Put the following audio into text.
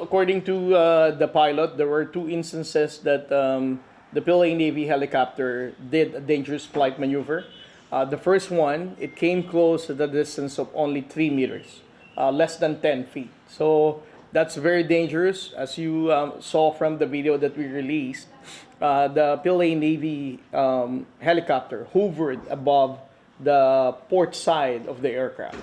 according to the pilot, there were two instances that the Philippine Navy helicopter did a dangerous flight maneuver. The first one, it came close at a distance of only 3 meters, less than 10 feet. So that's very dangerous. As you saw from the video that we released, the Philippine Navy helicopter hovered above the port side of the aircraft.